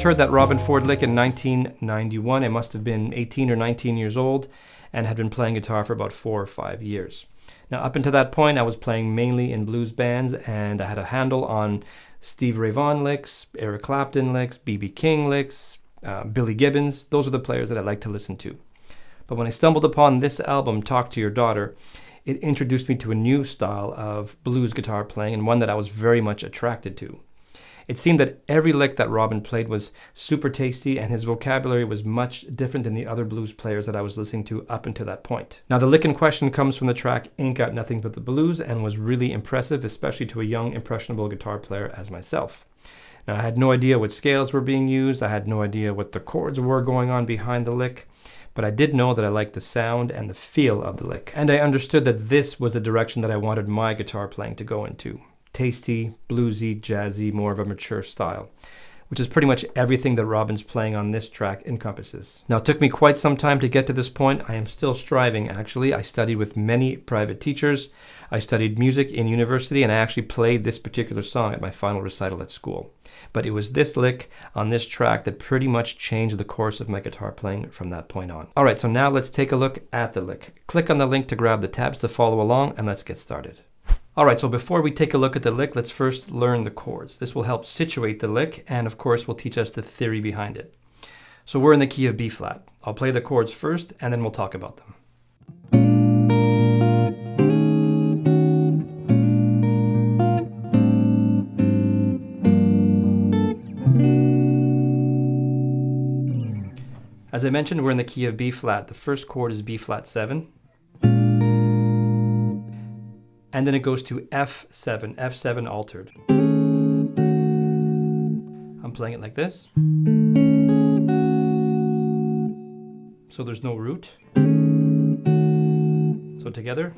heard that Robben Ford lick in 1991. I must have been 18 or 19 years old and had been playing guitar for about 4 or 5 years. Now, up until that point, I was playing mainly in blues bands, and I had a handle on Steve Ray Vaughan licks, Eric Clapton licks, B.B. King licks, Billy Gibbons. Those are the players that I like to listen to. But when I stumbled upon this album, Talk to Your Daughter, it introduced me to a new style of blues guitar playing, and one that I was very much attracted to. It seemed that every lick that Robben played was super tasty, and his vocabulary was much different than the other blues players that I was listening to up until that point. Now, the lick in question comes from the track Ain't Got Nothing But the Blues, and was really impressive, especially to a young, impressionable guitar player as myself. Now, I had no idea what scales were being used. I had no idea what the chords were going on behind the lick, but I did know that I liked the sound and the feel of the lick. And I understood that this was the direction that I wanted my guitar playing to go into. Tasty, bluesy, jazzy, more of a mature style, which is pretty much everything that Robben's playing on this track encompasses. Now, it took me quite some time to get to this point. I am still striving, actually. I studied with many private teachers. I studied music in university, and I actually played this particular song at my final recital at school. But it was this lick on this track that pretty much changed the course of my guitar playing from that point on. All right, so now let's take a look at the lick. Click on the link to grab the tabs to follow along, and let's get started. All right, so before we take a look at the lick, let's first learn the chords. This will help situate the lick, and of course will teach us the theory behind it. So we're in the key of B flat. I'll play the chords first, and then we'll talk about them. As I mentioned, we're in the key of B flat. The first chord is B flat 7. And then it goes to F7, F7 altered. I'm playing it like this. So there's no root. So together.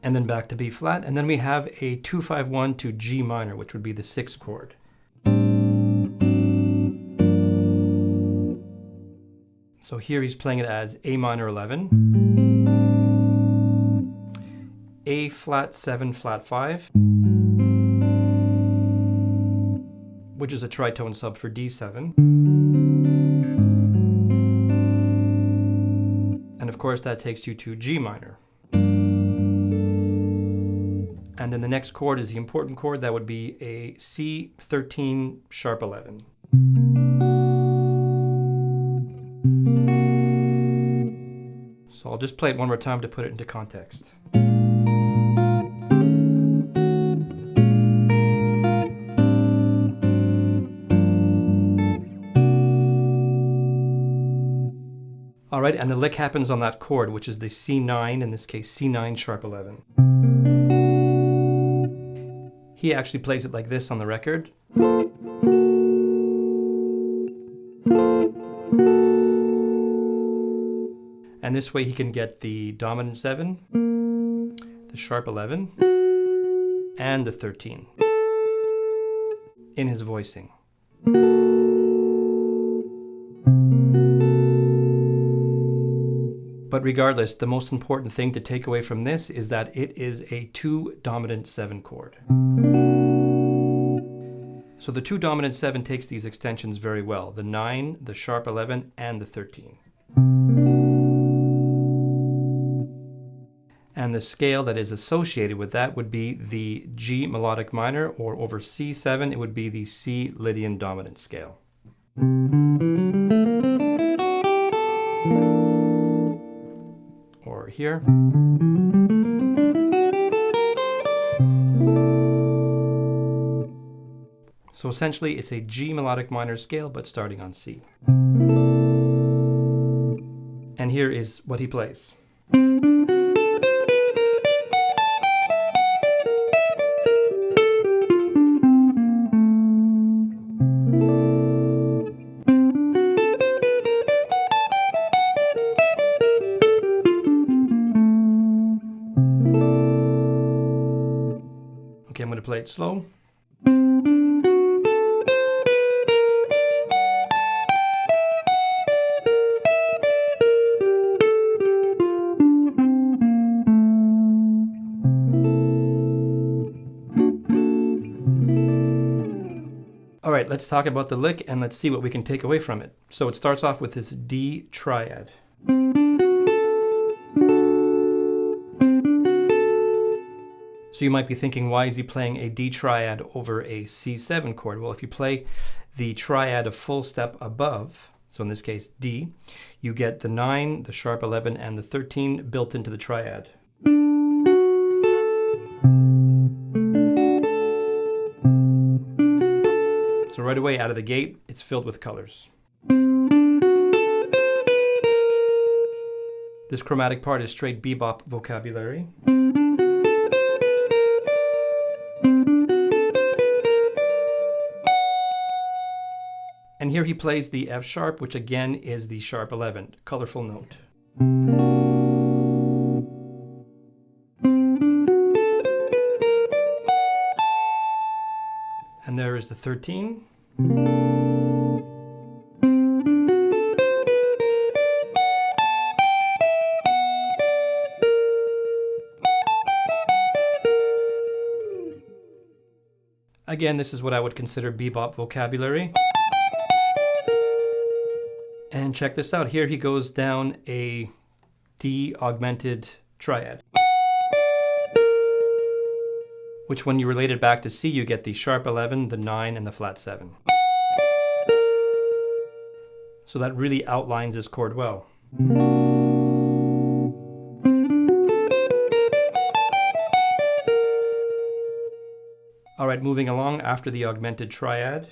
And then back to B flat. And then we have a 2-5-1 to G minor, which would be the 6th chord. So here he's playing it as A minor 11, A flat 7 flat 5, which is a tritone sub for D7. And of course that takes you to G minor. And then the next chord is the important chord. That would be a C13 sharp 11. So I'll just play it one more time to put it into context. All right, and the lick happens on that chord, which is the C9, in this case C9 sharp 11. He actually plays it like this on the record. And this way he can get the dominant 7, the sharp 11, and the 13 in his voicing. But regardless, the most important thing to take away from this is that it is a 2 dominant 7 chord. So the 2 dominant 7 takes these extensions very well, the 9, the sharp 11, and the 13. And the scale that is associated with that would be the G melodic minor, or over C7, it would be the C Lydian dominant scale. Or here. So essentially it's a G melodic minor scale, but starting on C. And here is what he plays. Okay, I'm going to play it slow. All right, let's talk about the lick and let's see what we can take away from it. So it starts off with this D triad. So you might be thinking, why is he playing a D triad over a C7 chord? Well, if you play the triad a full step above, so in this case D, you get the 9, the sharp 11, and the 13 built into the triad. So right away out of the gate, it's filled with colors. This chromatic part is straight bebop vocabulary. And here he plays the F sharp, which again is the sharp 11, colorful note. And there is the 13. Again, this is what I would consider bebop vocabulary. And check this out. Here he goes down a D augmented triad, which when you relate it back to C, you get the sharp 11, the 9, and the flat 7. So that really outlines this chord well. All right, moving along after the augmented triad.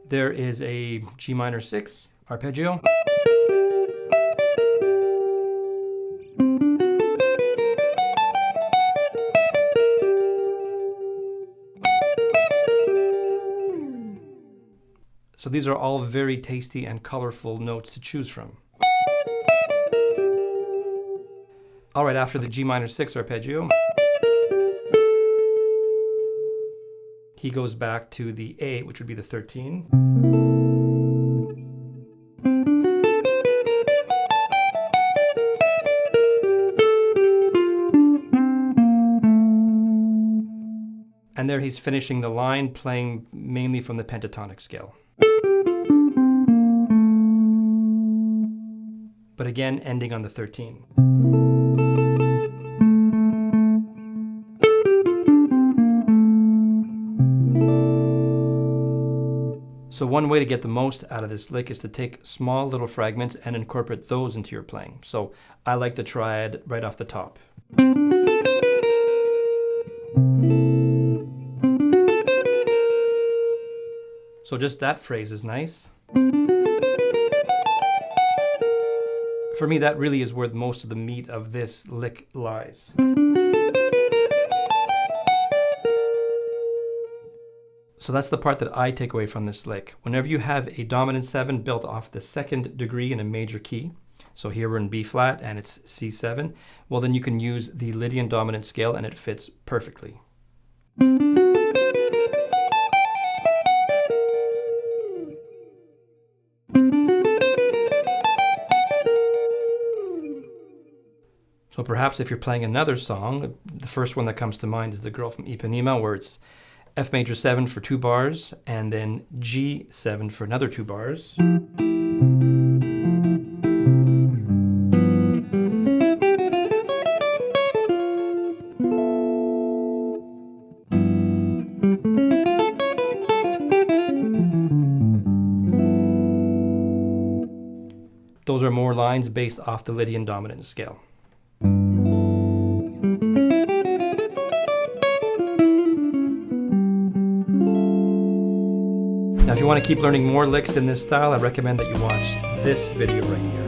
There is a G minor 6 arpeggio. So these are all very tasty and colorful notes to choose from. All right, after the G minor 6 arpeggio, he goes back to the A, which would be the 13. And there he's finishing the line, playing mainly from the pentatonic scale. But again, ending on the 13. So one way to get the most out of this lick is to take small little fragments and incorporate those into your playing. So I like the triad right off the top. So just that phrase is nice. For me, that really is where most of the meat of this lick lies. So that's the part that I take away from this lick. Whenever you have a dominant 7 built off the second degree in a major key, so here we're in B flat and it's C7, well then you can use the Lydian dominant scale and it fits perfectly. So perhaps if you're playing another song, the first one that comes to mind is The Girl from Ipanema, where it's F major 7 for 2 bars, and then G7 for another 2 bars. Those are more lines based off the Lydian dominant scale. Now, if you want to keep learning more licks in this style, I recommend that you watch this video right here.